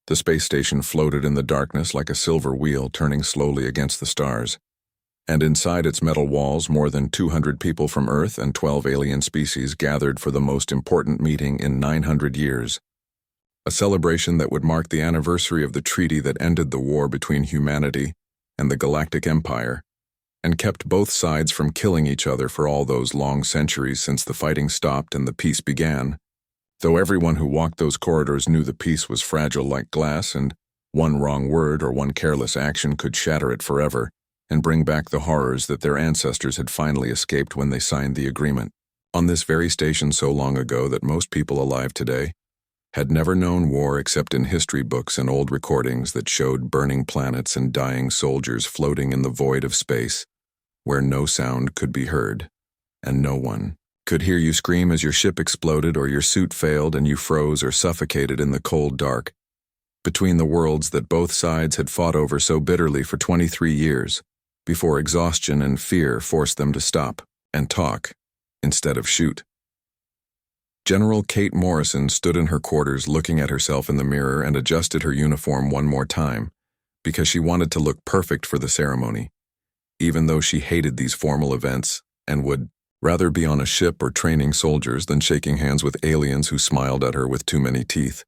The space station floated in the darkness like a silver wheel turning slowly against the stars, and inside its metal walls more than 200 people from Earth and 12 alien species gathered for the most important meeting in 900 years. A celebration that would mark the anniversary of the treaty that ended the war between humanity and the Galactic Empire, and kept both sides from killing each other for all those long centuries since the fighting stopped and the peace began. Though everyone who walked those corridors knew the peace was fragile like glass, and one wrong word or one careless action could shatter it forever and bring back the horrors that their ancestors had finally escaped when they signed the agreement. On this very station so long ago that most people alive today had never known war except in history books and old recordings that showed burning planets and dying soldiers floating in the void of space, where no sound could be heard, and no one could hear you scream as your ship exploded or your suit failed and you froze or suffocated in the cold dark, between the worlds that both sides had fought over so bitterly for 23 years, before exhaustion and fear forced them to stop and talk instead of shoot. General Kate Morrison stood in her quarters looking at herself in the mirror and adjusted her uniform one more time, because she wanted to look perfect for the ceremony, even though she hated these formal events and would rather be on a ship or training soldiers than shaking hands with aliens who smiled at her with too many teeth,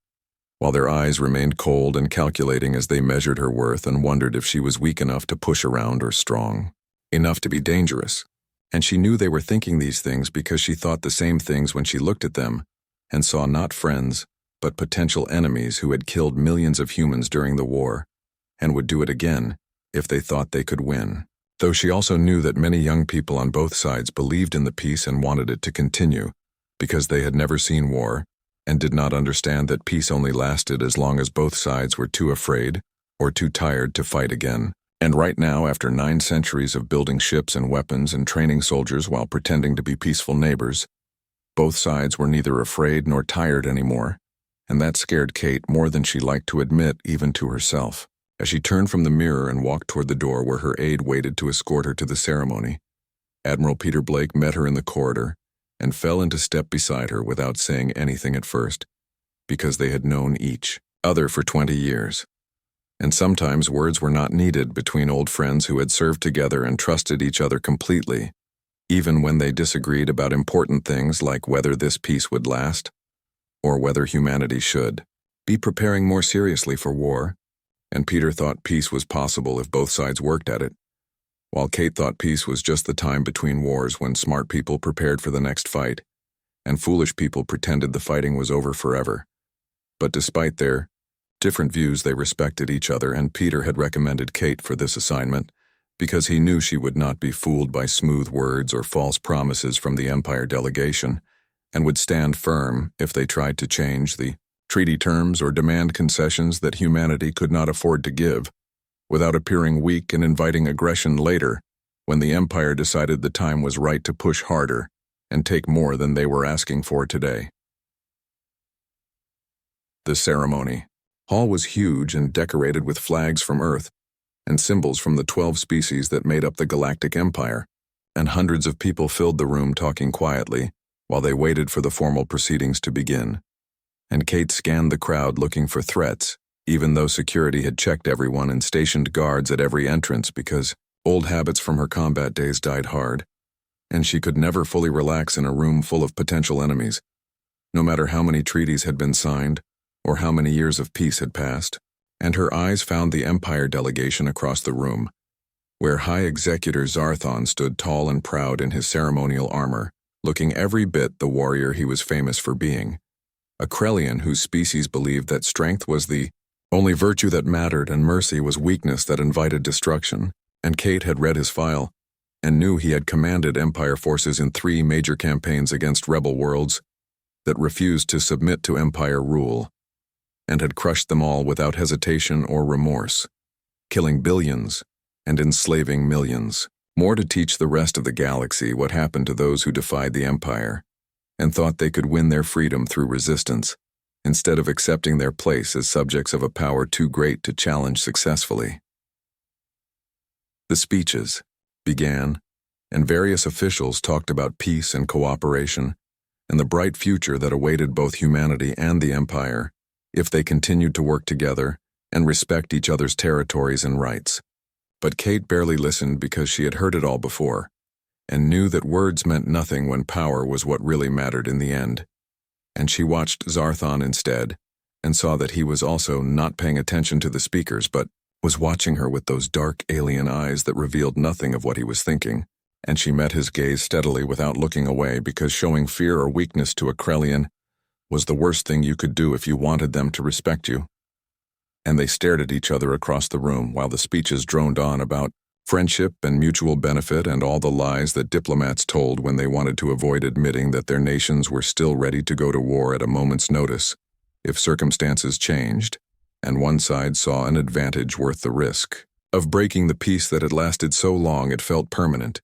while their eyes remained cold and calculating as they measured her worth and wondered if she was weak enough to push around or strong enough to be dangerous. And she knew they were thinking these things because she thought the same things when she looked at them and saw not friends, but potential enemies who had killed millions of humans during the war and would do it again if they thought they could win. Though she also knew that many young people on both sides believed in the peace and wanted it to continue because they had never seen war and did not understand that peace only lasted as long as both sides were too afraid or too tired to fight again. And right now, after 9 centuries of building ships and weapons and training soldiers while pretending to be peaceful neighbors, both sides were neither afraid nor tired anymore, and that scared Kate more than she liked to admit even to herself. As she turned from the mirror and walked toward the door where her aide waited to escort her to the ceremony, Admiral Peter Blake met her in the corridor and fell into step beside her without saying anything at first, because they had known each other for 20 years. And sometimes words were not needed between old friends who had served together and trusted each other completely, even when they disagreed about important things like whether this peace would last or whether humanity should be preparing more seriously for war. And Peter thought peace was possible if both sides worked at it, while Kate thought peace was just the time between wars when smart people prepared for the next fight and foolish people pretended the fighting was over forever. But despite their different views, they respected each other, and Peter had recommended Kate for this assignment because he knew she would not be fooled by smooth words or false promises from the Empire delegation and would stand firm if they tried to change the treaty terms or demand concessions that humanity could not afford to give, without appearing weak and inviting aggression later when the Empire decided the time was right to push harder and take more than they were asking for today. The ceremony hall was huge and decorated with flags from Earth and symbols from the 12 species that made up the Galactic Empire, and hundreds of people filled the room talking quietly while they waited for the formal proceedings to begin. And Kate scanned the crowd looking for threats, even though security had checked everyone and stationed guards at every entrance because old habits from her combat days died hard, and she could never fully relax in a room full of potential enemies, no matter how many treaties had been signed or how many years of peace had passed. And her eyes found the Empire delegation across the room, where High Executor Zarthon stood tall and proud in his ceremonial armor, looking every bit the warrior he was famous for being, a Krellian whose species believed that strength was the only virtue that mattered and mercy was weakness that invited destruction. And Kate had read his file and knew he had commanded Empire forces in 3 major campaigns against rebel worlds that refused to submit to Empire rule, and had crushed them all without hesitation or remorse, killing billions and enslaving millions, more to teach the rest of the galaxy what happened to those who defied the Empire and thought they could win their freedom through resistance, instead of accepting their place as subjects of a power too great to challenge successfully. The speeches began, and various officials talked about peace and cooperation and the bright future that awaited both humanity and the Empire if they continued to work together and respect each other's territories and rights. But Kate barely listened because she had heard it all before, and knew that words meant nothing when power was what really mattered in the end. And she watched Zarthon instead, and saw that he was also not paying attention to the speakers but was watching her with those dark alien eyes that revealed nothing of what he was thinking, and she met his gaze steadily without looking away because showing fear or weakness to a Krellian was the worst thing you could do if you wanted them to respect you. And they stared at each other across the room while the speeches droned on about friendship and mutual benefit and all the lies that diplomats told when they wanted to avoid admitting that their nations were still ready to go to war at a moment's notice if circumstances changed, and one side saw an advantage worth the risk of breaking the peace that had lasted so long it felt permanent,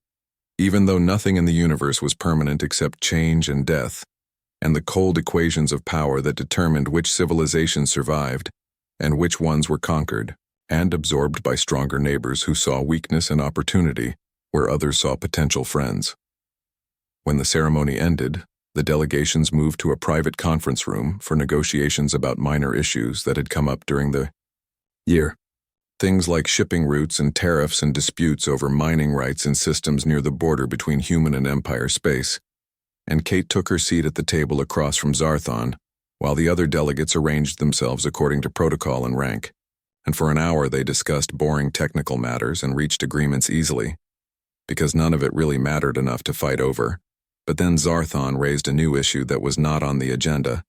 even though nothing in the universe was permanent except change and death, and the cold equations of power that determined which civilizations survived and which ones were conquered and absorbed by stronger neighbors who saw weakness and opportunity where others saw potential friends. When the ceremony ended, the delegations moved to a private conference room for negotiations about minor issues that had come up during the year. Things like shipping routes and tariffs and disputes over mining rights in systems near the border between human and Empire space. And Kate took her seat at the table across from Zarthon, while the other delegates arranged themselves according to protocol and rank. And for an hour they discussed boring technical matters and reached agreements easily, because none of it really mattered enough to fight over. But then Zarthon raised a new issue that was not on the agenda,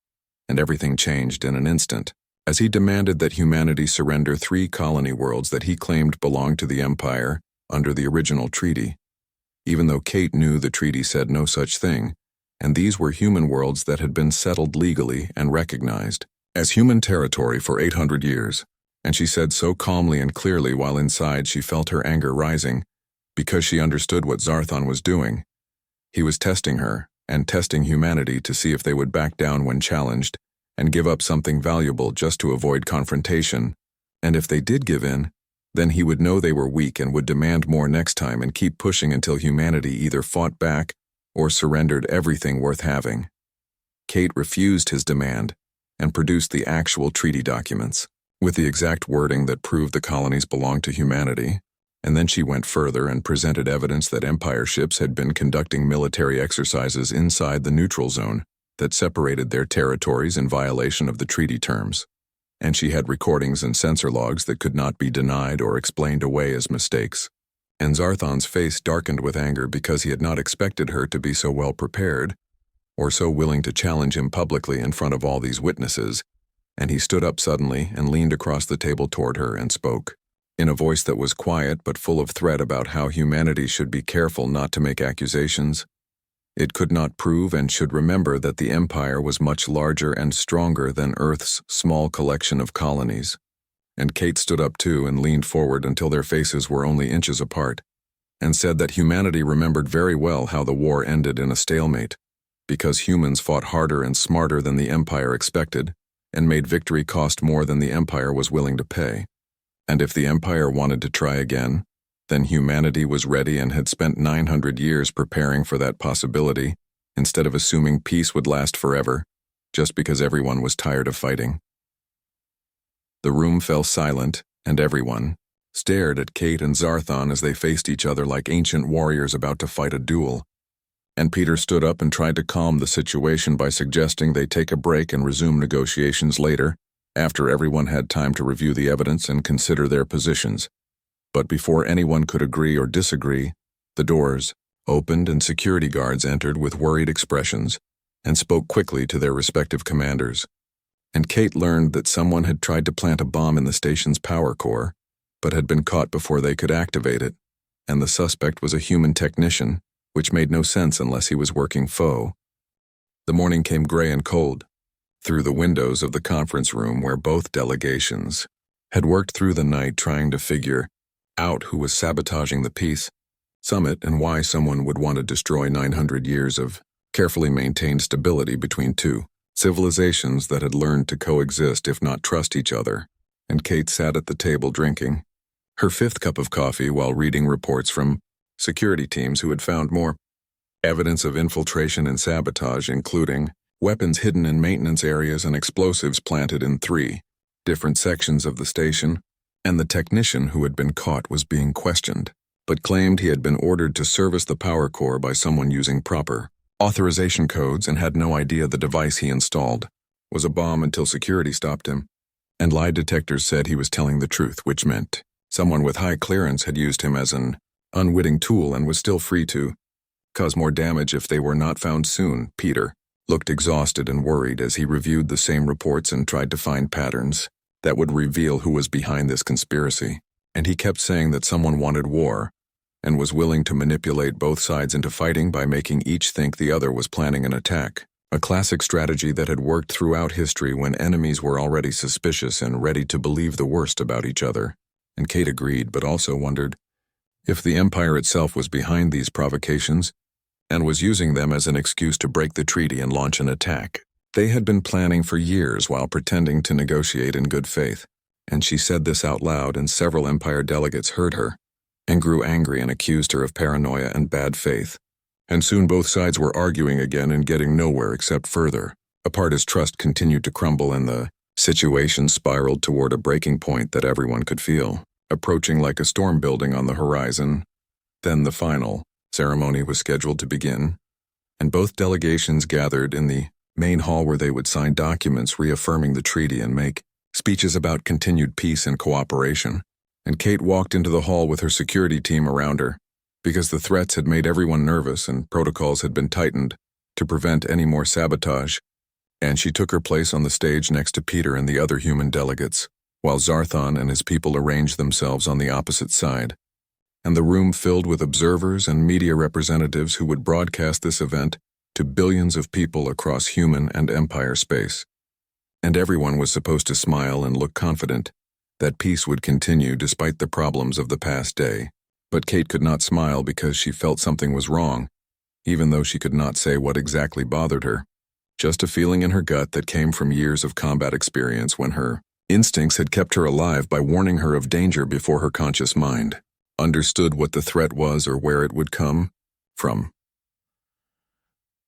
and everything changed in an instant, as he demanded that humanity surrender 3 colony worlds that he claimed belonged to the Empire under the original treaty, even though Kate knew the treaty said no such thing, and these were human worlds that had been settled legally and recognized as human territory for 800 years, and she said so calmly and clearly while inside she felt her anger rising, because she understood what Zarthon was doing. He was testing her, and testing humanity to see if they would back down when challenged, and give up something valuable just to avoid confrontation, and if they did give in, then he would know they were weak and would demand more next time and keep pushing until humanity either fought back or surrendered everything worth having. Kate refused his demand, and produced the actual treaty documents, with the exact wording that proved the colonies belonged to humanity. And then she went further and presented evidence that Empire ships had been conducting military exercises inside the neutral zone that separated their territories in violation of the treaty terms. And she had recordings and sensor logs that could not be denied or explained away as mistakes. And Zarthon's face darkened with anger because he had not expected her to be so well prepared, or so willing to challenge him publicly in front of all these witnesses, and he stood up suddenly and leaned across the table toward her and spoke, in a voice that was quiet but full of threat about how humanity should be careful not to make accusations. It could not prove and should remember that the Empire was much larger and stronger than Earth's small collection of colonies. And Kate stood up too and leaned forward until their faces were only inches apart, and said that humanity remembered very well how the war ended in a stalemate, because humans fought harder and smarter than the Empire expected, and made victory cost more than the Empire was willing to pay. And if the Empire wanted to try again, then humanity was ready and had spent 900 years preparing for that possibility, instead of assuming peace would last forever, just because everyone was tired of fighting. The room fell silent, and everyone stared at Kate and Zarthon as they faced each other like ancient warriors about to fight a duel. And Peter stood up and tried to calm the situation by suggesting they take a break and resume negotiations later, after everyone had time to review the evidence and consider their positions. But before anyone could agree or disagree, the doors opened and security guards entered with worried expressions and spoke quickly to their respective commanders. And Kate learned that someone had tried to plant a bomb in the station's power core, but had been caught before they could activate it, and the suspect was a human technician, which made no sense unless he was working foe. The morning came gray and cold. Through the windows of the conference room where both delegations had worked through the night trying to figure out who was sabotaging the peace summit and why someone would want to destroy 900 years of carefully maintained stability between two civilizations that had learned to coexist if not trust each other. And Kate sat at the table drinking her 5th cup of coffee while reading reports from security teams who had found more evidence of infiltration and sabotage, including weapons hidden in maintenance areas and explosives planted in 3 different sections of the station, and the technician who had been caught was being questioned, but claimed he had been ordered to service the power core by someone using proper authorization codes and had no idea the device he installed was a bomb until security stopped him, and lie detectors said he was telling the truth, which meant someone with high clearance had used him as an unwitting tool and was still free to cause more damage if they were not found soon. Peter looked exhausted and worried as he reviewed the same reports and tried to find patterns that would reveal who was behind this conspiracy, and he kept saying that someone wanted war and was willing to manipulate both sides into fighting by making each think the other was planning an attack, a classic strategy that had worked throughout history when enemies were already suspicious and ready to believe the worst about each other. And Kate agreed, but also wondered if the Empire itself was behind these provocations and was using them as an excuse to break the treaty and launch an attack. They had been planning for years while pretending to negotiate in good faith, and she said this out loud, and several Empire delegates heard her and grew angry and accused her of paranoia and bad faith. And soon both sides were arguing again and getting nowhere except further apart as trust continued to crumble and the situation spiraled toward a breaking point that everyone could feel, approaching like a storm building on the horizon. Then the final ceremony was scheduled to begin, and both delegations gathered in the main hall where they would sign documents reaffirming the treaty and make speeches about continued peace and cooperation. And Kate walked into the hall with her security team around her, because the threats had made everyone nervous and protocols had been tightened to prevent any more sabotage, and she took her place on the stage next to Peter and the other human delegates, while Zarthon and his people arranged themselves on the opposite side, and the room filled with observers and media representatives who would broadcast this event to billions of people across human and Empire space. And everyone was supposed to smile and look confident that peace would continue despite the problems of the past day. But Kate could not smile because she felt something was wrong, even though she could not say what exactly bothered her. Just a feeling in her gut that came from years of combat experience when her instincts had kept her alive by warning her of danger before her conscious mind understood what the threat was or where it would come from.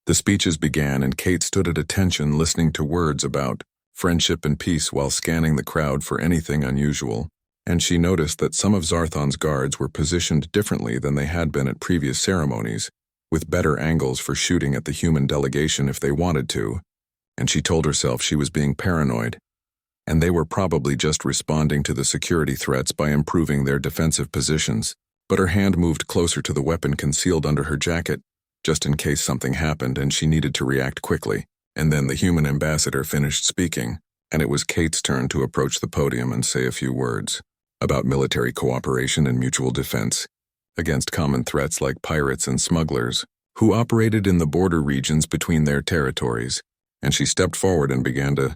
The speeches began, and Kate stood at attention listening to words about friendship and peace while scanning the crowd for anything unusual, and she noticed that some of Zarthon's guards were positioned differently than they had been at previous ceremonies, with better angles for shooting at the human delegation if they wanted to, and she told herself she was being paranoid, and they were probably just responding to the security threats by improving their defensive positions. But her hand moved closer to the weapon concealed under her jacket, just in case something happened and she needed to react quickly. And then the human ambassador finished speaking, and it was Kate's turn to approach the podium and say a few words about military cooperation and mutual defense against common threats like pirates and smugglers who operated in the border regions between their territories. And she stepped forward and began to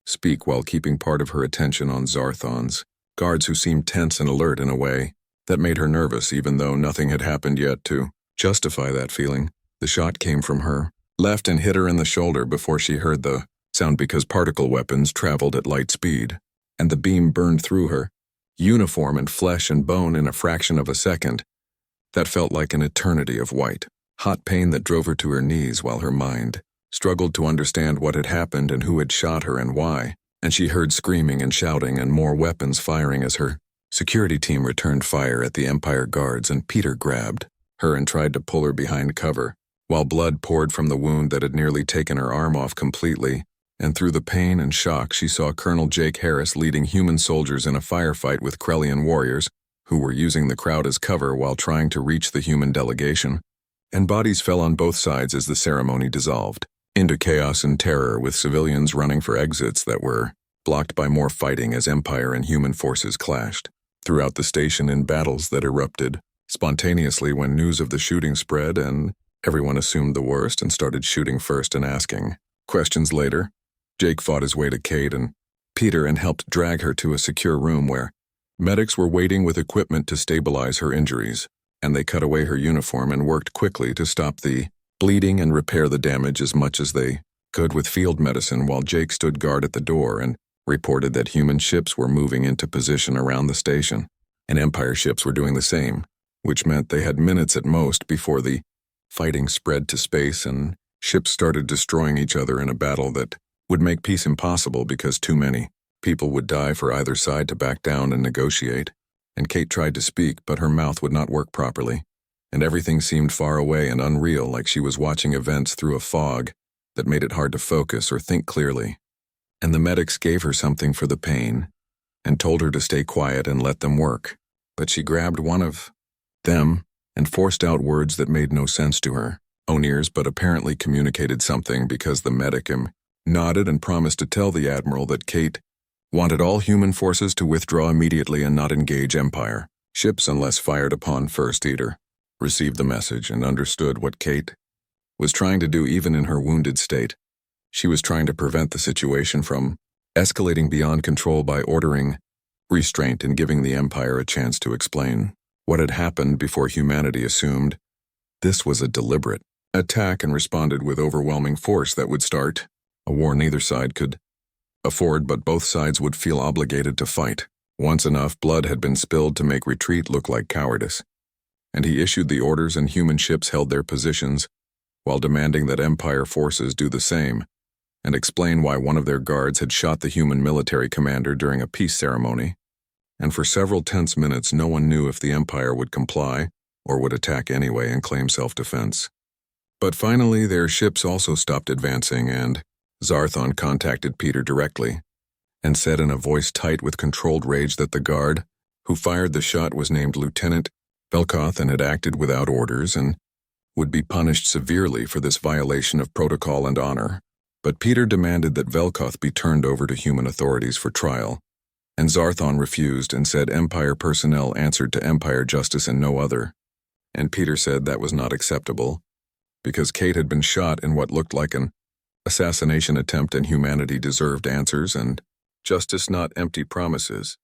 speak while keeping part of her attention on Zarthon's guards, who seemed tense and alert in a way that made her nervous, even though nothing had happened yet to justify that feeling. The shot came from her left and hit her in the shoulder before she heard the sound, because particle weapons traveled at light speed, and the beam burned through her uniform and flesh and bone in a fraction of a second. That felt like an eternity of white hot pain that drove her to her knees while her mind struggled to understand what had happened and who had shot her and why. And she heard screaming and shouting and more weapons firing as her security team returned fire at the Empire guards, and Peter grabbed her and tried to pull her behind cover, while blood poured from the wound that had nearly taken her arm off completely. And through the pain and shock, she saw Colonel Jake Harris leading human soldiers in a firefight with Krellian warriors who were using the crowd as cover while trying to reach the human delegation. And bodies fell on both sides as the ceremony dissolved into chaos and terror, with civilians running for exits that were blocked by more fighting as Empire and human forces clashed throughout the station in battles that erupted spontaneously when news of the shooting spread, and everyone assumed the worst and started shooting first and asking questions later. Jake fought his way to Kate and Peter and helped drag her to a secure room where medics were waiting with equipment to stabilize her injuries, and they cut away her uniform and worked quickly to stop the bleeding and repair the damage as much as they could with field medicine, while Jake stood guard at the door and reported that human ships were moving into position around the station, and Empire ships were doing the same, which meant they had minutes at most before the fighting spread to space and Ships started destroying each other in a battle that would make peace impossible because too many people would die for either side to back down and negotiate. And Kate tried to speak, but her mouth would not work properly, and everything seemed far away and unreal, like she was watching events through a fog that made it hard to focus or think clearly. And the medics gave her something for the pain and told her to stay quiet and let them work. But she grabbed one of them and forced out words that made no sense to her. O'Nears, but apparently communicated something because the medic nodded and promised to tell the Admiral that Kate wanted all human forces to withdraw immediately and not engage Empire ships unless fired upon first. Eater received the message and understood what Kate was trying to do even in her wounded state. She was trying to prevent the situation from escalating beyond control by ordering restraint and giving the Empire a chance to explain what had happened before humanity assumed this was a deliberate attack and responded with overwhelming force that would start a war neither side could afford, but both sides would feel obligated to fight. Once enough blood had been spilled to make retreat look like cowardice, and he issued the orders and human ships held their positions while demanding that Empire forces do the same and explain why one of their guards had shot the human military commander during a peace ceremony. And for several tense minutes no one knew if the Empire would comply or would attack anyway and claim self-defense. But finally their ships also stopped advancing, and Zarthon contacted Peter directly and said in a voice tight with controlled rage that the guard who fired the shot was named Lieutenant Velkoth and had acted without orders and would be punished severely for this violation of protocol and honor. But Peter demanded that Velkoth be turned over to human authorities for trial, and Zarthon refused and said Empire personnel answered to Empire justice and no other. And Peter said that was not acceptable, because Kate had been shot in what looked like an assassination attempt and humanity deserved answers and justice, not empty promises.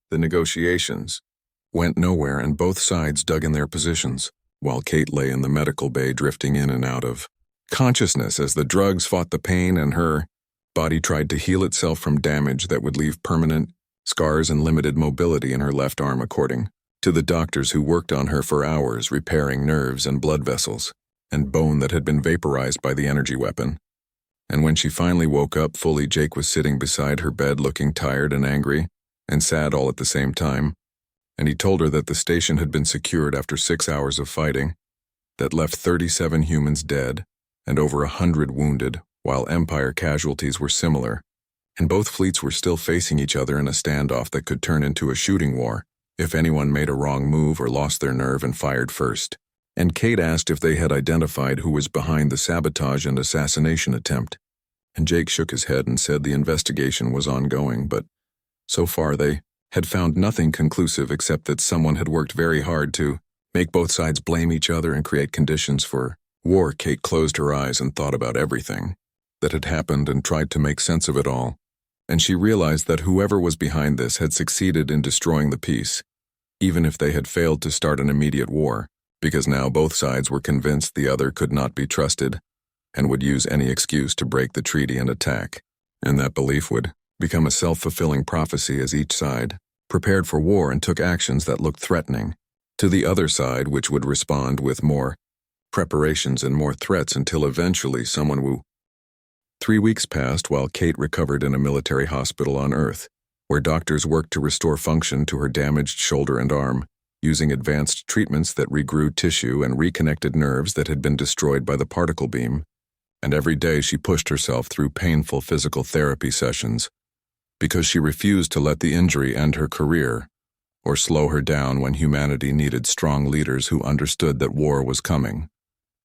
The negotiations went nowhere and both sides dug in their positions, while Kate lay in the medical bay drifting in and out of consciousness as the drugs fought the pain and her body tried to heal itself from damage that would leave permanent scars and limited mobility in her left arm, according to the doctors who worked on her for hours repairing nerves and blood vessels and bone that had been vaporized by the energy weapon. And when she finally woke up fully, Jake was sitting beside her bed looking tired and angry and sad all at the same time, and he told her that the station had been secured after 6 hours of fighting that left 37 humans dead and over 100 wounded, while Empire casualties were similar, and both fleets were still facing each other in a standoff that could turn into a shooting war if anyone made a wrong move or lost their nerve and fired first. And Kate asked if they had identified who was behind the sabotage and assassination attempt, and Jake shook his head and said the investigation was ongoing, but so far they had found nothing conclusive except that someone had worked very hard to make both sides blame each other and create conditions for war. Kate closed her eyes and thought about everything that had happened and tried to make sense of it all, and she realized that whoever was behind this had succeeded in destroying the peace, even if they had failed to start an immediate war, because now both sides were convinced the other could not be trusted and would use any excuse to break the treaty and attack, and that belief would become a self-fulfilling prophecy as each side prepared for war and took actions that looked threatening to the other side, which would respond with more preparations and more threats until eventually someone would. 3 weeks passed while Kate recovered in a military hospital on Earth, where doctors worked to restore function to her damaged shoulder and arm, using advanced treatments that regrew tissue and reconnected nerves that had been destroyed by the particle beam. And every day she pushed herself through painful physical therapy sessions, because she refused to let the injury end her career or slow her down when humanity needed strong leaders who understood that war was coming,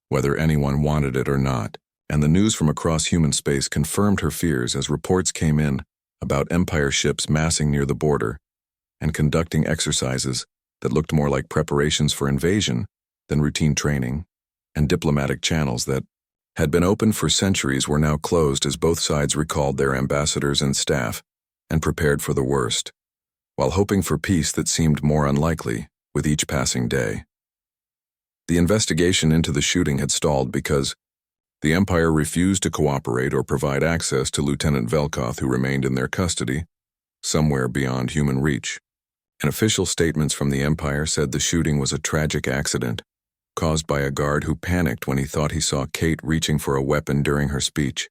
whether anyone wanted it or not. And the news from across human space confirmed her fears as reports came in about Empire ships massing near the border and conducting exercises that looked more like preparations for invasion than routine training, and diplomatic channels that had been open for centuries were now closed as both sides recalled their ambassadors and staff and prepared for the worst, while hoping for peace that seemed more unlikely with each passing day. The investigation into the shooting had stalled because the Empire refused to cooperate or provide access to Lieutenant Velkoth, who remained in their custody, somewhere beyond human reach. And official statements from the Empire said the shooting was a tragic accident, caused by a guard who panicked when he thought he saw Kate reaching for a weapon during her speech.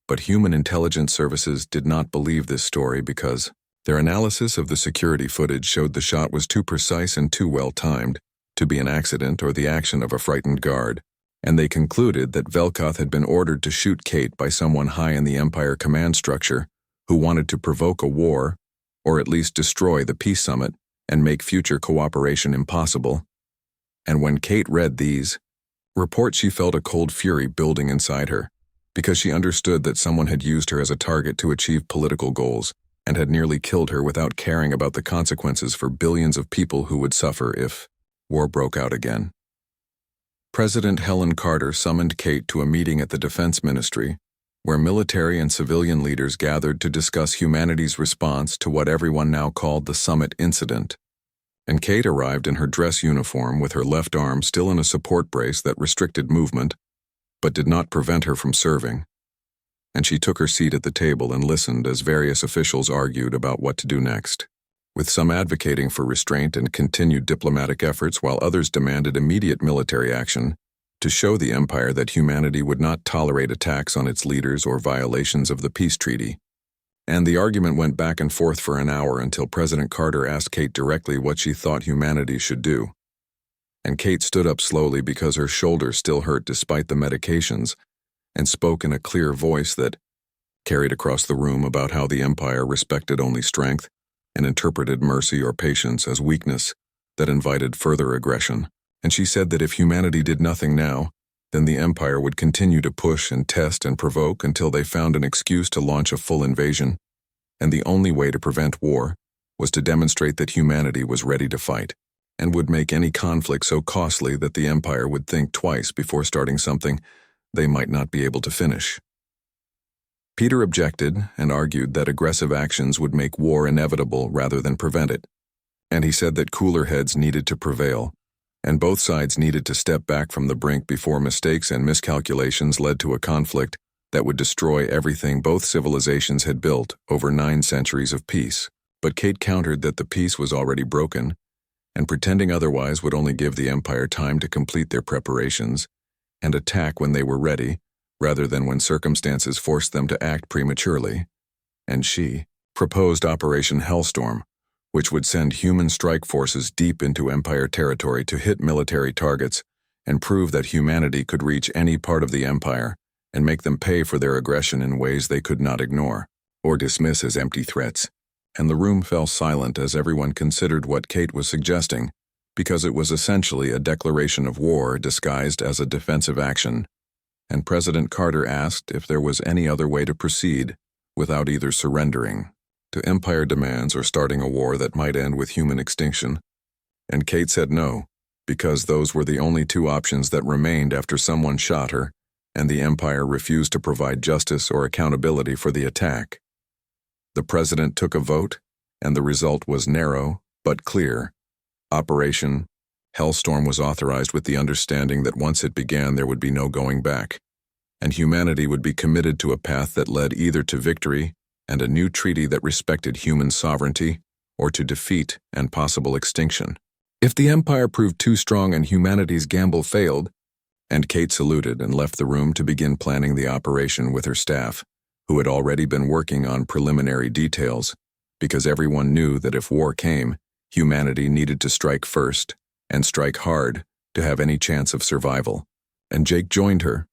But human intelligence services did not believe this story because their analysis of the security footage showed the shot was too precise and too well timed to be an accident or the action of a frightened guard, and they concluded that Velkoth had been ordered to shoot Kate by someone high in the Empire command structure who wanted to provoke a war, or at least destroy the peace summit and make future cooperation impossible. And when Kate read these reports, she felt a cold fury building inside her, because she understood that someone had used her as a target to achieve political goals and had nearly killed her without caring about the consequences for billions of people who would suffer if war broke out again. President Helen Carter summoned Kate to a meeting at the Defense Ministry, where military and civilian leaders gathered to discuss humanity's response to what everyone now called the Summit Incident. And Kate arrived in her dress uniform with her left arm still in a support brace that restricted movement, but did not prevent her from serving. And she took her seat at the table and listened as various officials argued about what to do next, with some advocating for restraint and continued diplomatic efforts while others demanded immediate military action to show the Empire that humanity would not tolerate attacks on its leaders or violations of the peace treaty. And the argument went back and forth for an hour until President Carter asked Kate directly what she thought humanity should do. And Kate stood up slowly because her shoulder still hurt despite the medications, and spoke in a clear voice that carried across the room about how the Empire respected only strength and interpreted mercy or patience as weakness that invited further aggression. And she said that if humanity did nothing now, then the Empire would continue to push and test and provoke until they found an excuse to launch a full invasion, and the only way to prevent war was to demonstrate that humanity was ready to fight, and would make any conflict so costly that the Empire would think twice before starting something they might not be able to finish. Peter objected and argued that aggressive actions would make war inevitable rather than prevent it, and he said that cooler heads needed to prevail, and both sides needed to step back from the brink before mistakes and miscalculations led to a conflict that would destroy everything both civilizations had built over 9 centuries of peace. But Kate countered that the peace was already broken, and pretending otherwise would only give the Empire time to complete their preparations and attack when they were ready, rather than when circumstances forced them to act prematurely. And she proposed Operation Hellstorm, which would send human strike forces deep into Empire territory to hit military targets and prove that humanity could reach any part of the Empire and make them pay for their aggression in ways they could not ignore or dismiss as empty threats. And the room fell silent as everyone considered what Kate was suggesting, because it was essentially a declaration of war disguised as a defensive action. And President Carter asked if there was any other way to proceed without either surrendering to Empire demands or starting a war that might end with human extinction. And Kate said no, because those were the only 2 options that remained after someone shot her, and the Empire refused to provide justice or accountability for the attack. The president took a vote, and the result was narrow but clear. Operation Hellstorm was authorized with the understanding that once it began there would be no going back, and humanity would be committed to a path that led either to victory and a new treaty that respected human sovereignty, or to defeat and possible extinction. If the Empire proved too strong and humanity's gamble failed, and Kate saluted and left the room to begin planning the operation with her staff, who had already been working on preliminary details, because everyone knew that if war came, humanity needed to strike first, and strike hard, to have any chance of survival. And Jake joined her,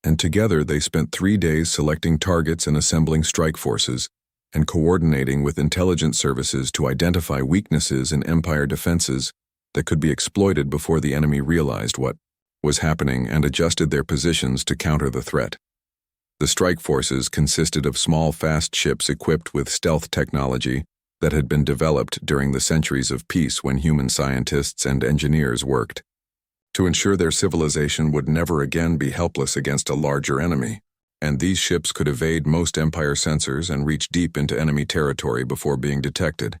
and together they spent 3 days selecting targets and assembling strike forces, and coordinating with intelligence services to identify weaknesses in Empire defenses that could be exploited before the enemy realized what was happening and adjusted their positions to counter the threat. The strike forces consisted of small, fast ships equipped with stealth technology that had been developed during the centuries of peace when human scientists and engineers worked to ensure their civilization would never again be helpless against a larger enemy. And these ships could evade most Empire sensors and reach deep into enemy territory before being detected.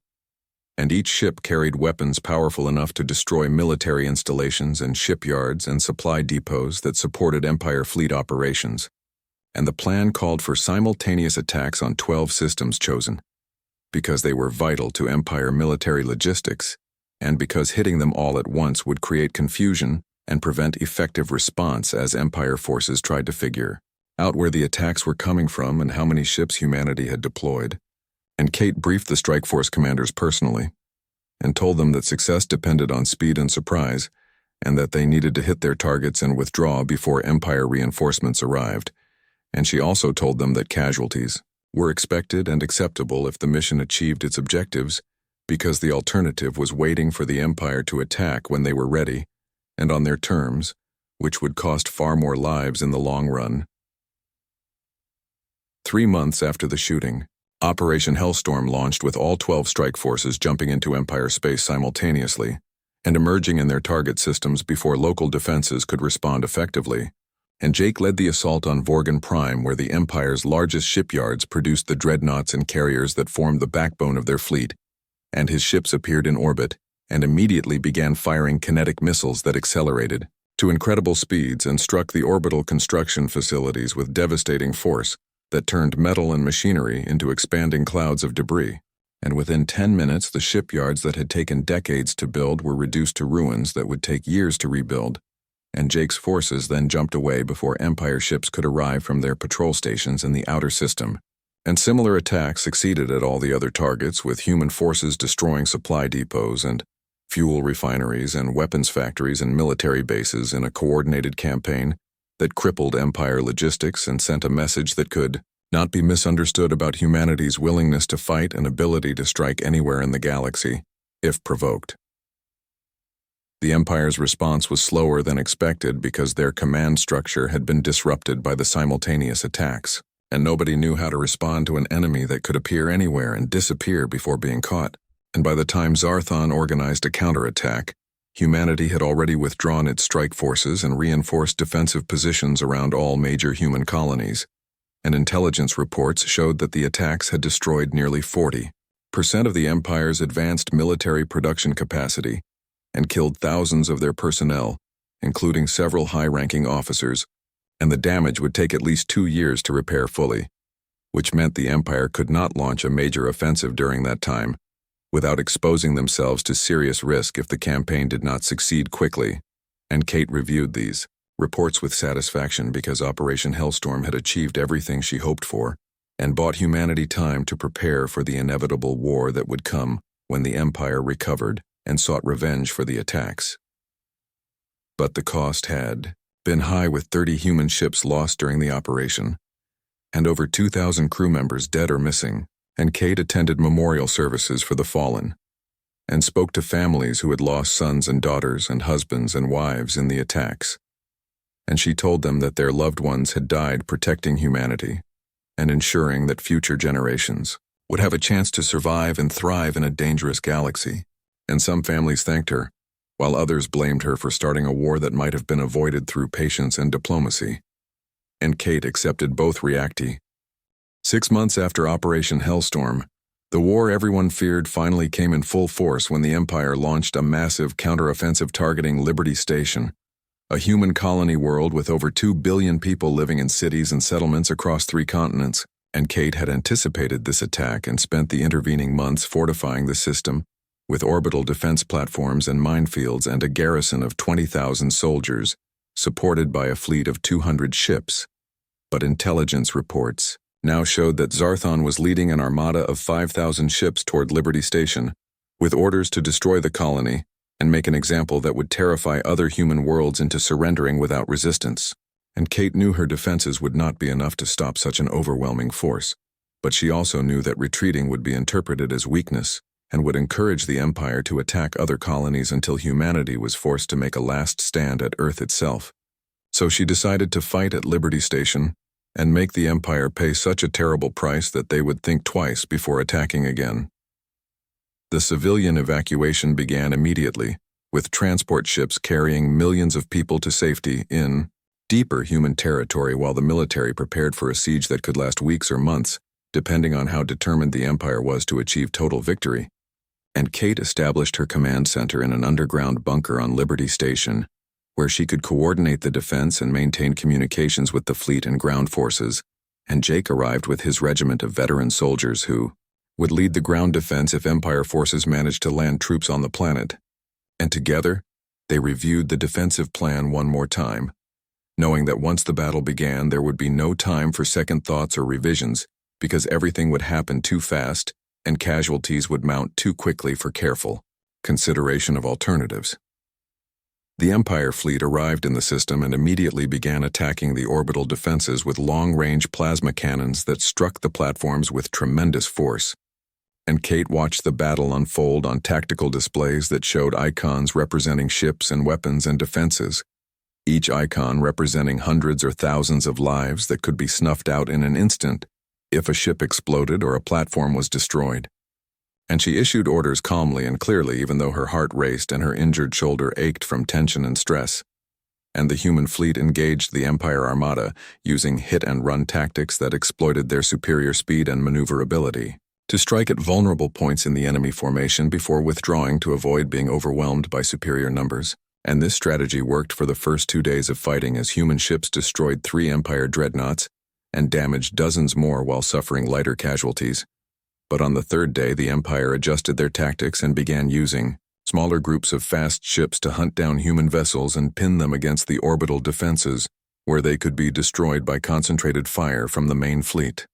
And each ship carried weapons powerful enough to destroy military installations and shipyards and supply depots that supported Empire fleet operations. And the plan called for simultaneous attacks on 12 systems chosen, because they were vital to Empire military logistics, and because hitting them all at once would create confusion and prevent effective response as Empire forces tried to figure out where the attacks were coming from and how many ships humanity had deployed. And Kate briefed the strike force commanders personally and told them that success depended on speed and surprise, and that they needed to hit their targets and withdraw before Empire reinforcements arrived. And she also told them that casualties were expected and acceptable if the mission achieved its objectives, because the alternative was waiting for the Empire to attack when they were ready, and on their terms, which would cost far more lives in the long run. 3 months after the shooting, Operation Hellstorm launched with all 12 strike forces jumping into Empire space simultaneously and emerging in their target systems before local defenses could respond effectively. And Jake led the assault on Vorgan Prime, where the Empire's largest shipyards produced the dreadnoughts and carriers that formed the backbone of their fleet, and his ships appeared in orbit and immediately began firing kinetic missiles that accelerated to incredible speeds and struck the orbital construction facilities with devastating force that turned metal and machinery into expanding clouds of debris. And within 10 minutes, the shipyards that had taken decades to build were reduced to ruins that would take years to rebuild. And Jake's forces then jumped away before Empire ships could arrive from their patrol stations in the outer system. And similar attacks succeeded at all the other targets, with human forces destroying supply depots and fuel refineries and weapons factories and military bases in a coordinated campaign that crippled Empire logistics and sent a message that could not be misunderstood about humanity's willingness to fight and ability to strike anywhere in the galaxy, if provoked. The Empire's response was slower than expected because their command structure had been disrupted by the simultaneous attacks, and nobody knew how to respond to an enemy that could appear anywhere and disappear before being caught. And by the time Zarthon organized a counterattack, humanity had already withdrawn its strike forces and reinforced defensive positions around all major human colonies, and intelligence reports showed that the attacks had destroyed nearly 40% of the Empire's advanced military production capacity and killed thousands of their personnel, including several high-ranking officers, and the damage would take at least 2 years to repair fully, which meant the Empire could not launch a major offensive during that time without exposing themselves to serious risk if the campaign did not succeed quickly. And Kate reviewed these reports with satisfaction because Operation Hellstorm had achieved everything she hoped for and bought humanity time to prepare for the inevitable war that would come when the Empire recovered and sought revenge for the attacks. But the cost had been high, with 30 human ships lost during the operation and over 2,000 crew members dead or missing. And Kate attended memorial services for the fallen and spoke to families who had lost sons and daughters and husbands and wives in the attacks. And she told them that their loved ones had died protecting humanity and ensuring that future generations would have a chance to survive and thrive in a dangerous galaxy. And some families thanked her, while others blamed her for starting a war that might have been avoided through patience and diplomacy. And Kate accepted both reacti. 6 months after Operation Hellstorm, the war everyone feared finally came in full force when the Empire launched a massive counteroffensive targeting Liberty Station, a human colony world with over 2 billion people living in cities and settlements across 3 continents. And Kate had anticipated this attack and spent the intervening months fortifying the system with orbital defense platforms and minefields and a garrison of 20,000 soldiers, supported by a fleet of 200 ships. But intelligence reports now showed that Zarthon was leading an armada of 5,000 ships toward Liberty Station, with orders to destroy the colony and make an example that would terrify other human worlds into surrendering without resistance. And Kate knew her defenses would not be enough to stop such an overwhelming force, but she also knew that retreating would be interpreted as weakness and would encourage the Empire to attack other colonies until humanity was forced to make a last stand at Earth itself. So she decided to fight at Liberty Station and make the Empire pay such a terrible price that they would think twice before attacking again. The civilian evacuation began immediately, with transport ships carrying millions of people to safety in deeper human territory, while the military prepared for a siege that could last weeks or months, depending on how determined the Empire was to achieve total victory. And Kate established her command center in an underground bunker on Liberty Station, where she could coordinate the defense and maintain communications with the fleet and ground forces. And Jake arrived with his regiment of veteran soldiers who would lead the ground defense if Empire forces managed to land troops on the planet. And together, They reviewed the defensive plan one more time, knowing that once the battle began, there would be no time for second thoughts or revisions, because everything would happen too fast and casualties would mount too quickly for careful consideration of alternatives. The Empire fleet arrived in the system and immediately began attacking the orbital defenses with long-range plasma cannons that struck the platforms with tremendous force. And Kate watched the battle unfold on tactical displays that showed icons representing ships and weapons and defenses, each icon representing hundreds or thousands of lives that could be snuffed out in an instant if a ship exploded or a platform was destroyed. And she issued orders calmly and clearly, even though her heart raced and her injured shoulder ached from tension and stress. And the human fleet engaged the Empire Armada using hit-and-run tactics that exploited their superior speed and maneuverability to strike at vulnerable points in the enemy formation before withdrawing to avoid being overwhelmed by superior numbers. And this strategy worked for the first 2 days of fighting as human ships destroyed 3 Empire dreadnoughts and damaged dozens more while suffering lighter casualties. But on the 3rd day, the Empire adjusted their tactics and began using smaller groups of fast ships to hunt down human vessels and pin them against the orbital defenses, where they could be destroyed by concentrated fire from the main fleet.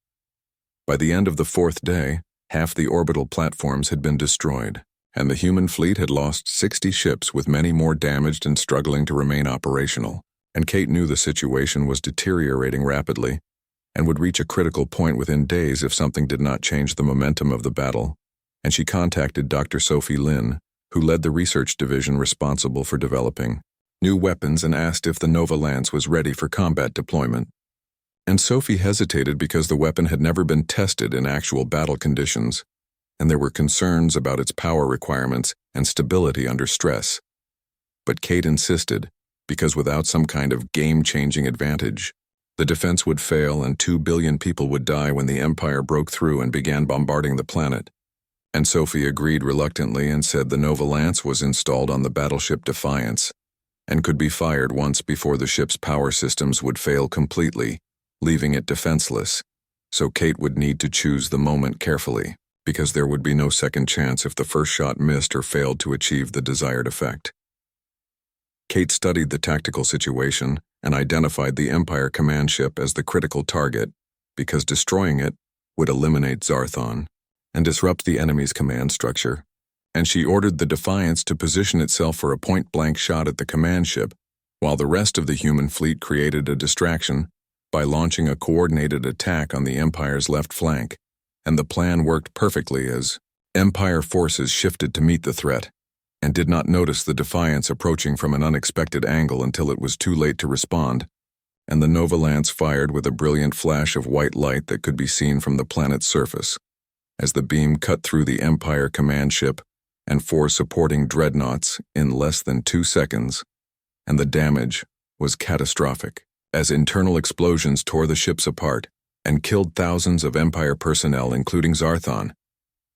By the end of the 4th day, half the orbital platforms had been destroyed, and the human fleet had lost 60 ships, with many more damaged and struggling to remain operational. And Kate knew the situation was deteriorating rapidly and would reach a critical point within days if something did not change the momentum of the battle, and she contacted Dr. Sophie Lin, who led the research division responsible for developing new weapons, and asked if the Nova Lance was ready for combat deployment. And Sophie hesitated because the weapon had never been tested in actual battle conditions, and there were concerns about its power requirements and stability under stress. But Kate insisted, because without some kind of game-changing advantage, the defense would fail and 2 billion people would die when the Empire broke through and began bombarding the planet. And Sophie agreed reluctantly and said the Nova Lance was installed on the battleship Defiance and could be fired once before the ship's power systems would fail completely, leaving it defenseless. So Kate would need to choose the moment carefully, because there would be no second chance if the first shot missed or failed to achieve the desired effect. Kate studied the tactical situation and identified the Empire command ship as the critical target, because destroying it would eliminate Zarthon and disrupt the enemy's command structure. And she ordered the Defiance to position itself for a point-blank shot at the command ship, while the rest of the human fleet created a distraction by launching a coordinated attack on the Empire's left flank. And the plan worked perfectly as Empire forces shifted to meet the threat and did not notice the Defiance approaching from an unexpected angle until it was too late to respond, and the Nova Lance fired with a brilliant flash of white light that could be seen from the planet's surface, as the beam cut through the Empire command ship and 4 supporting dreadnoughts in less than 2 seconds, and the damage was catastrophic, as internal explosions tore the ships apart and killed thousands of Empire personnel, including Zarthon,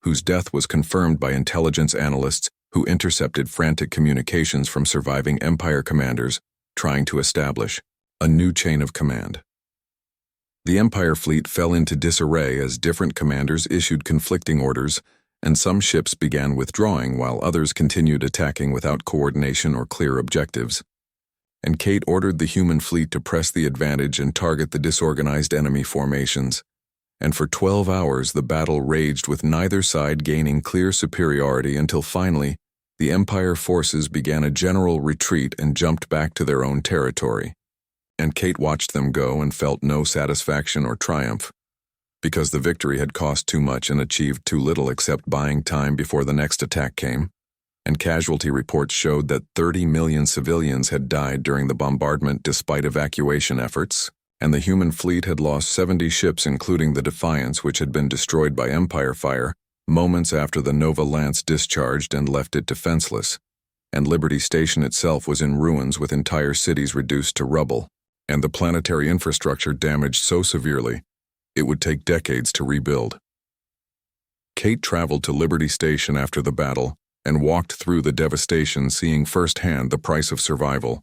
whose death was confirmed by intelligence analysts who intercepted frantic communications from surviving Empire commanders trying to establish a new chain of command. The Empire fleet fell into disarray as different commanders issued conflicting orders, and some ships began withdrawing while others continued attacking without coordination or clear objectives. And Kate ordered the human fleet to press the advantage and target the disorganized enemy formations. And for 12 hours the battle raged, with neither side gaining clear superiority, until finally the Empire forces began a general retreat and jumped back to their own territory. And Kate watched them go and felt no satisfaction or triumph, because the victory had cost too much and achieved too little except buying time before the next attack came. And casualty reports showed that 30 million civilians had died during the bombardment despite evacuation efforts, and the human fleet had lost 70 ships, including the Defiance, which had been destroyed by Empire fire moments after the Nova Lance discharged and left it defenseless. And Liberty Station itself was in ruins, with entire cities reduced to rubble, and the planetary infrastructure damaged so severely it would take decades to rebuild. Kate traveled to Liberty Station after the battle and walked through the devastation, seeing firsthand the price of survival.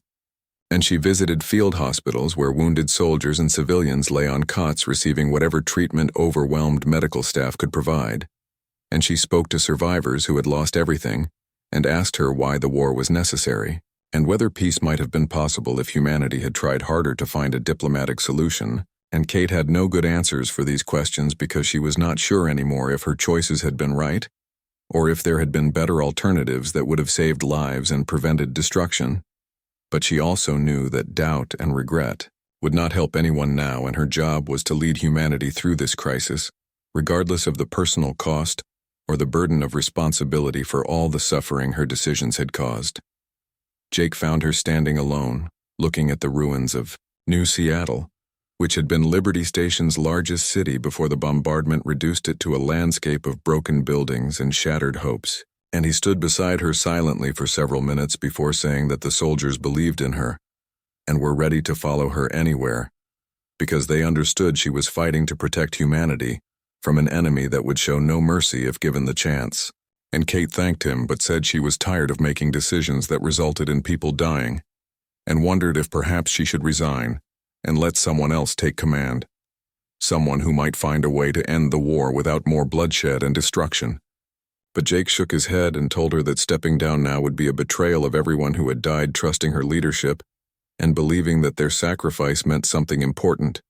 And she visited field hospitals where wounded soldiers and civilians lay on cots receiving whatever treatment overwhelmed medical staff could provide. And she spoke to survivors who had lost everything and asked her why the war was necessary. and whether peace might have been possible if humanity had tried harder to find a diplomatic solution, and Kate had no good answers for these questions because she was not sure anymore if her choices had been right, or if there had been better alternatives that would have saved lives and prevented destruction. But she also knew that doubt and regret would not help anyone now, and her job was to lead humanity through this crisis, regardless of the personal cost or the burden of responsibility for all the suffering her decisions had caused. Jake found her standing alone, looking at the ruins of New Seattle, which had been Liberty Station's largest city before the bombardment reduced it to a landscape of broken buildings and shattered hopes, and he stood beside her silently for several minutes before saying that the soldiers believed in her and were ready to follow her anywhere, because they understood she was fighting to protect humanity from an enemy that would show no mercy if given the chance. And Kate thanked him but said she was tired of making decisions that resulted in people dying, and wondered if perhaps she should resign and let someone else take command, someone who might find a way to end the war without more bloodshed and destruction. But Jake shook his head and told her that stepping down now would be a betrayal of everyone who had died trusting her leadership and believing that their sacrifice meant something important,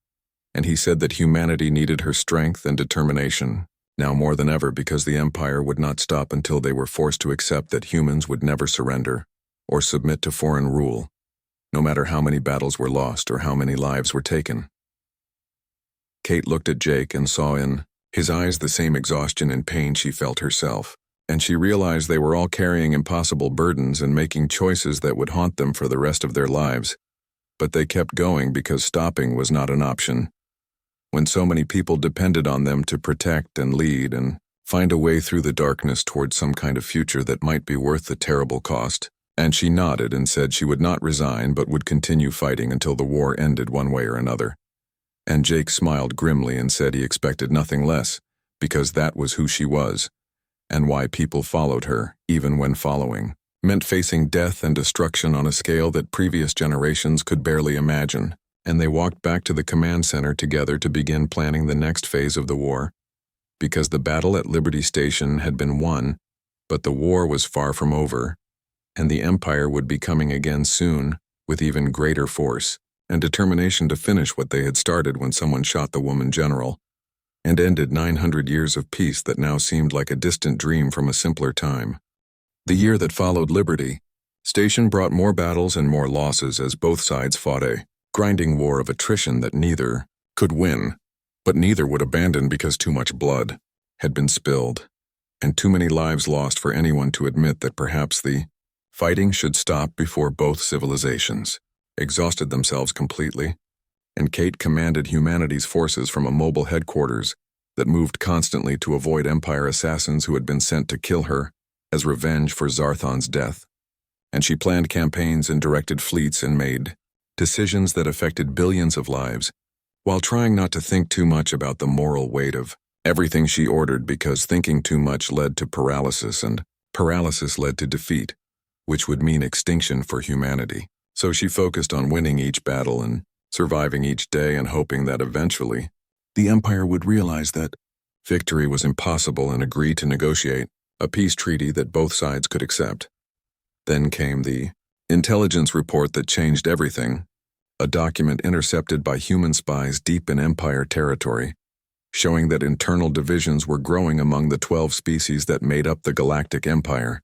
and he said that humanity needed her strength and determination, now more than ever, because the Empire would not stop until they were forced to accept that humans would never surrender or submit to foreign rule, no matter how many battles were lost or how many lives were taken. Kate looked at Jake and saw in his eyes the same exhaustion and pain she felt herself, and she realized they were all carrying impossible burdens and making choices that would haunt them for the rest of their lives. But they kept going because stopping was not an option, when so many people depended on them to protect and lead and find a way through the darkness towards some kind of future that might be worth the terrible cost. And she nodded and said she would not resign but would continue fighting until the war ended one way or another. And Jake smiled grimly and said he expected nothing less, because that was who she was, and why people followed her, even when following meant facing death and destruction on a scale that previous generations could barely imagine. And they walked back to the command center together to begin planning the next phase of the war, because the battle at Liberty Station had been won, but the war was far from over, and the Empire would be coming again soon with even greater force and determination to finish what they had started when someone shot the woman general, and ended 900 years of peace that now seemed like a distant dream from a simpler time. The year that followed Liberty Station brought more battles and more losses as both sides fought a grinding war of attrition that neither could win, but neither would abandon because too much blood had been spilled, and too many lives lost for anyone to admit that perhaps the fighting should stop before both civilizations exhausted themselves completely. And Kate commanded humanity's forces from a mobile headquarters that moved constantly to avoid Empire assassins who had been sent to kill her as revenge for Zarthon's death. And she planned campaigns and directed fleets and made decisions that affected billions of lives, while trying not to think too much about the moral weight of everything she ordered, because thinking too much led to paralysis, and paralysis led to defeat, which would mean extinction for humanity. So she focused on winning each battle and surviving each day and hoping that eventually the Empire would realize that victory was impossible and agree to negotiate a peace treaty that both sides could accept. Then came the intelligence report that changed everything, a document intercepted by human spies deep in Empire territory, showing that internal divisions were growing among the 12 species that made up the Galactic Empire,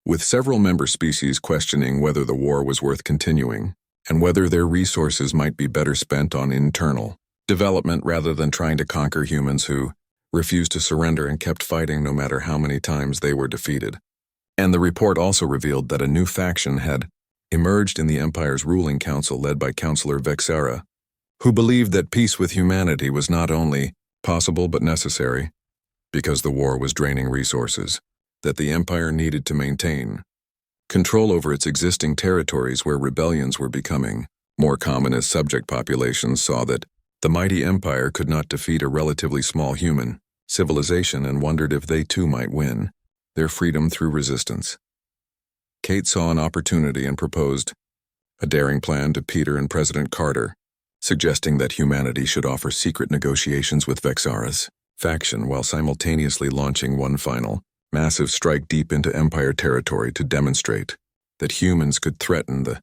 with several member species questioning whether the war was worth continuing and whether their resources might be better spent on internal development rather than trying to conquer humans who refused to surrender and kept fighting no matter how many times they were defeated. And the report also revealed that a new faction had emerged in the Empire's ruling council led by Councillor Vexara, who believed that peace with humanity was not only possible but necessary, because the war was draining resources that the Empire needed to maintain control over its existing territories, where rebellions were becoming more common as subject populations saw that the mighty Empire could not defeat a relatively small human civilization and wondered if they too might win their freedom through resistance. Kate saw an opportunity and proposed a daring plan to Peter and President Carter, suggesting that humanity should offer secret negotiations with Vexara's faction while simultaneously launching one final, massive strike deep into Empire territory to demonstrate that humans could threaten the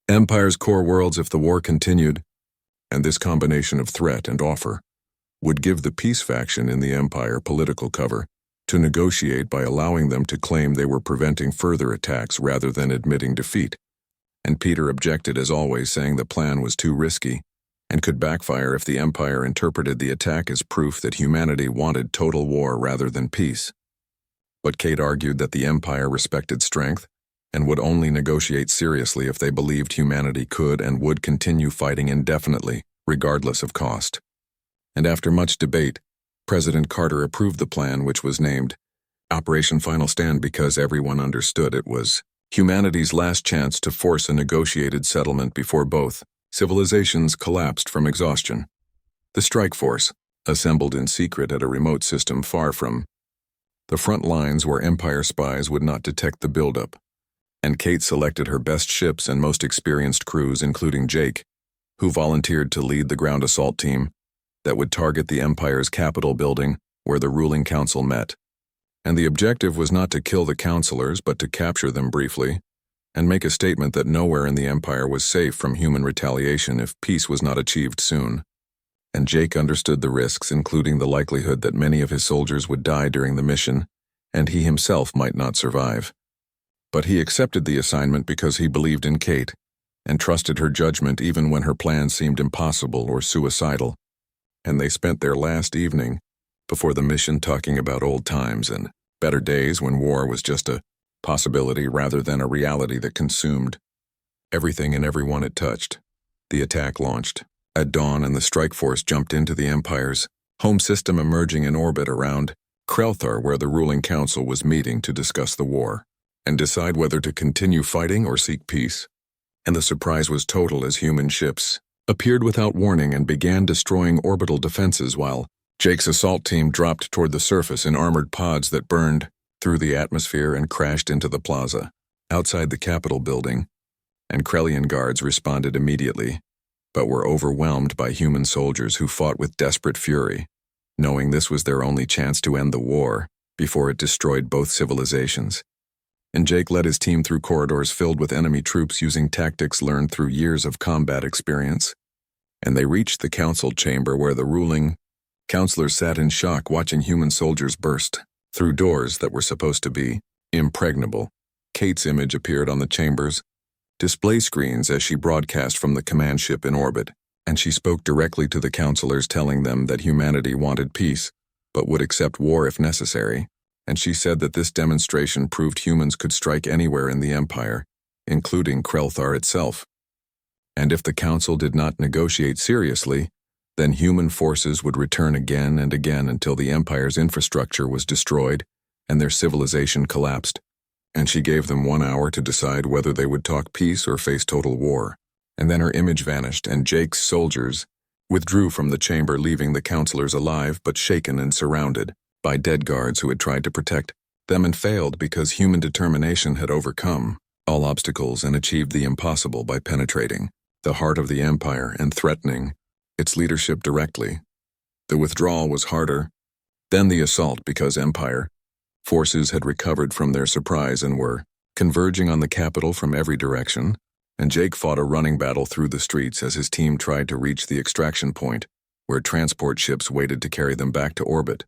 Empire's core worlds if the war continued, and this combination of threat and offer would give the peace faction in the Empire political cover to negotiate by allowing them to claim they were preventing further attacks rather than admitting defeat. And Peter objected as always, saying the plan was too risky and could backfire if the Empire interpreted the attack as proof that humanity wanted total war rather than peace. But Kate argued that the Empire respected strength and would only negotiate seriously if they believed humanity could and would continue fighting indefinitely, regardless of cost. And after much debate, President Carter approved the plan, which was named Operation Final Stand, because everyone understood it was humanity's last chance to force a negotiated settlement before both civilizations collapsed from exhaustion. The strike force, assembled in secret at a remote system far from the front lines where Empire spies would not detect the buildup, and Kate selected her best ships and most experienced crews, including Jake, who volunteered to lead the ground assault team that would target the Empire's Capitol building where the ruling council met. And the objective was not to kill the counselors, but to capture them briefly and make a statement that nowhere in the Empire was safe from human retaliation if peace was not achieved soon. And Jake understood the risks, including the likelihood that many of his soldiers would die during the mission, and he himself might not survive. But he accepted the assignment because he believed in Kate and trusted her judgment even when her plans seemed impossible or suicidal. And they spent their last evening before the mission talking about old times and better days when war was just a possibility rather than a reality that consumed everything and everyone it touched. The attack launched at dawn, and the strike force jumped into the Empire's home system, emerging in orbit around Krelthar, where the ruling council was meeting to discuss the war and decide whether to continue fighting or seek peace. And the surprise was total as human ships appeared without warning and began destroying orbital defenses, while Jake's assault team dropped toward the surface in armored pods that burned through the atmosphere and crashed into the plaza outside the Capitol building. And Krellian guards responded immediately, but were overwhelmed by human soldiers who fought with desperate fury, knowing this was their only chance to end the war before it destroyed both civilizations. And Jake led his team through corridors filled with enemy troops using tactics learned through years of combat experience. And they reached the council chamber where the ruling counselors sat in shock, watching human soldiers burst through doors that were supposed to be impregnable. Kate's image appeared on the chamber's display screens as she broadcast from the command ship in orbit, and she spoke directly to the counselors, telling them that humanity wanted peace, but would accept war if necessary. And she said that this demonstration proved humans could strike anywhere in the Empire, including Krelthar itself. And if the council did not negotiate seriously, then human forces would return again and again until the Empire's infrastructure was destroyed and their civilization collapsed. And she gave them 1 hour to decide whether they would talk peace or face total war. And then her image vanished, and Jake's soldiers withdrew from the chamber, leaving the counselors alive but shaken and surrounded by dead guards who had tried to protect them and failed because human determination had overcome all obstacles and achieved the impossible by penetrating the heart of the Empire and threatening its leadership directly. The withdrawal was harder than the assault because Empire forces had recovered from their surprise and were converging on the capital from every direction, and Jake fought a running battle through the streets as his team tried to reach the extraction point, where transport ships waited to carry them back to orbit,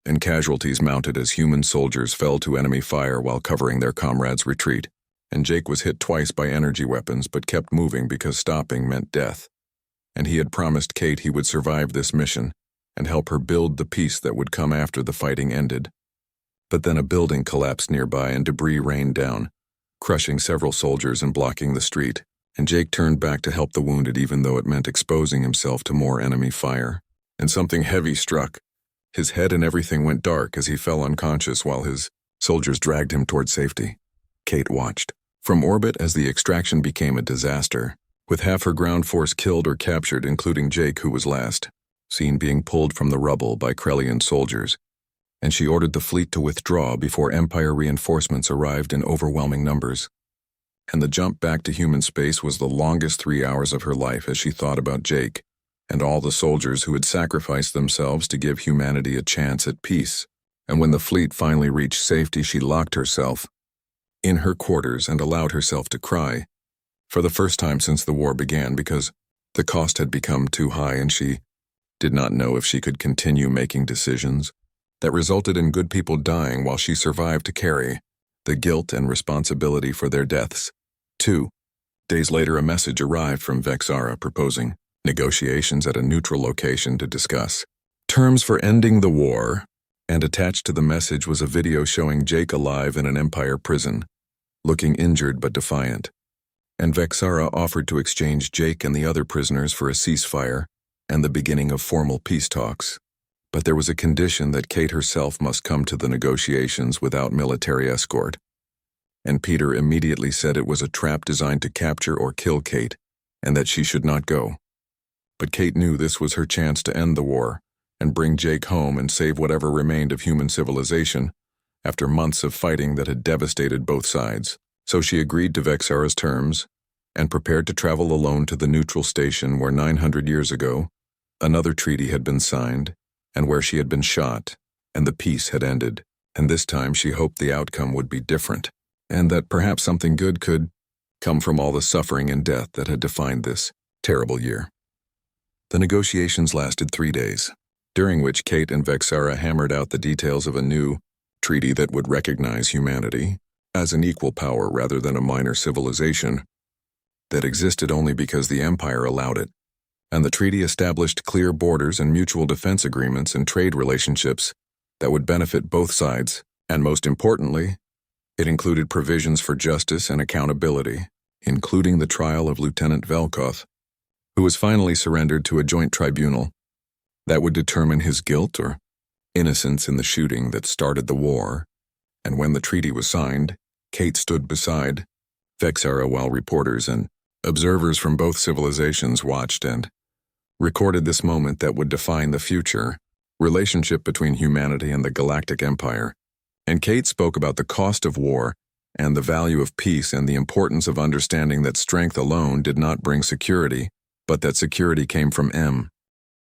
and casualties mounted as human soldiers fell to enemy fire while covering their comrades' retreat. And Jake was hit twice by energy weapons but kept moving because stopping meant death. And he had promised Kate he would survive this mission and help her build the peace that would come after the fighting ended. But then a building collapsed nearby and debris rained down, crushing several soldiers and blocking the street. And Jake turned back to help the wounded, even though it meant exposing himself to more enemy fire. And something heavy struck. His head and everything went dark as he fell unconscious while his soldiers dragged him toward safety. Kate watched from orbit as the extraction became a disaster, with half her ground force killed or captured, including Jake, who was last seen being pulled from the rubble by Krellian soldiers. And she ordered the fleet to withdraw before Empire reinforcements arrived in overwhelming numbers. And the jump back to human space was the longest 3 hours of her life as she thought about Jake and all the soldiers who had sacrificed themselves to give humanity a chance at peace. And when the fleet finally reached safety, she locked herself in her quarters and allowed herself to cry, for the first time since the war began, because the cost had become too high and she did not know if she could continue making decisions that resulted in good people dying while she survived to carry the guilt and responsibility for their deaths. 2 days later, a message arrived from Vexara proposing negotiations at a neutral location to discuss terms for ending the war, and attached to the message was a video showing Jake alive in an Empire prison, looking injured but defiant. And Vexara offered to exchange Jake and the other prisoners for a ceasefire and the beginning of formal peace talks. But there was a condition that Kate herself must come to the negotiations without military escort. And Peter immediately said it was a trap designed to capture or kill Kate, and that she should not go. But Kate knew this was her chance to end the war and bring Jake home and save whatever remained of human civilization after months of fighting that had devastated both sides. So she agreed to Vexara's terms and prepared to travel alone to the neutral station where 900 years ago another treaty had been signed and where she had been shot and the peace had ended. And this time she hoped the outcome would be different, and that perhaps something good could come from all the suffering and death that had defined this terrible year. The negotiations lasted 3 days, during which Kate and Vexara hammered out the details of a new treaty that would recognize humanity as an equal power rather than a minor civilization that existed only because the Empire allowed it. And the treaty established clear borders and mutual defense agreements and trade relationships that would benefit both sides, and most importantly, it included provisions for justice and accountability, including the trial of Lieutenant Velkoth, who was finally surrendered to a joint tribunal that would determine his guilt or innocence in the shooting that started the war. And when the treaty was signed, Kate stood beside Vexara while reporters and observers from both civilizations watched and recorded this moment that would define the future relationship between humanity and the Galactic Empire. And Kate spoke about the cost of war and the value of peace and the importance of understanding that strength alone did not bring security, but that security came from